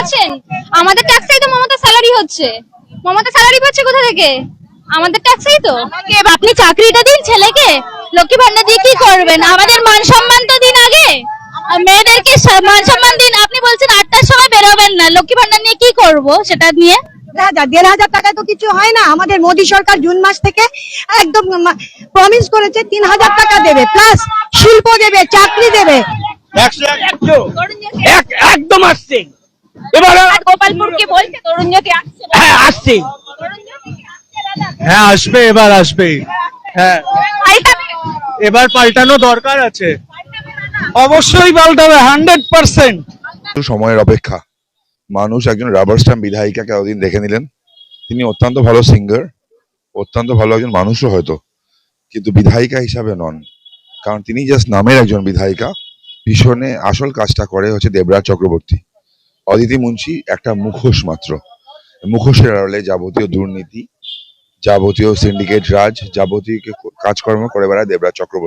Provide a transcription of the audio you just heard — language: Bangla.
পাচ্ছেন? আমাদের ট্যাক্সেই তো মমতা স্যালারি হচ্ছে। মমতা স্যালারি পাচ্ছে কোথা থেকে? আমাদের ট্যাক্সেই তো। আপনি চাকরিটা দিন ছেলেকে, লক্ষ্মী ভান্ডার দিয়ে কি করবেন? আমাদের মান সম্মান তো দিন আগে, আর মেয়েদেরকে মান সম্মান দিন। আপনি বলছেন 8টার সময় বেরোবেন না, লক্ষ্মী ভান্ডার নিয়ে কি করব? সেটা নিয়ে 1,500 টাকায় তো কিছু হয় না। আমাদের মোদী সরকার জুন মাস থেকে একদম প্রমিস করেছে 3,000 টাকা দেবে, প্লাস শিল্প দেবে, চাকরি দেবে। একদম আসছে। এবার গোপালপুর কি বলছে তরুণ জ্যোতি আসছে? হ্যাঁ আসছে, হ্যাঁ আসবে, এবার আসবে। হ্যাঁ এবার পাল্টানো দরকার আছে, অবশ্যই পাল্টাবে 100%। সময়ের অপেক্ষা। মানুষ একজন রাবার স্ট্যাম্প বিধায়িকাকে এতদিন দেখে নিলেন। তিনি অত্যন্ত ভালো সিঙ্গার, অত্যন্ত ভালো একজন মানুষও হয়তো, কিন্তু বিধায়িকা হিসাবে নন। কারণ তিনি জাস্ট নামের একজন বিধায়িকা, পিছনে আসল কাজটা করে হচ্ছে দেবরাজ চক্রবর্তী। অদিতি মুন্সি একটা মুখোশ মাত্র। মুখোশের আড়ালে যাবতীয় দুর্নীতি, যাবতীয় সিন্ডিকেট রাজ, যাবতীয় কাজকর্ম করে বেড়ায় দেবরাজ চক্রবর্তী।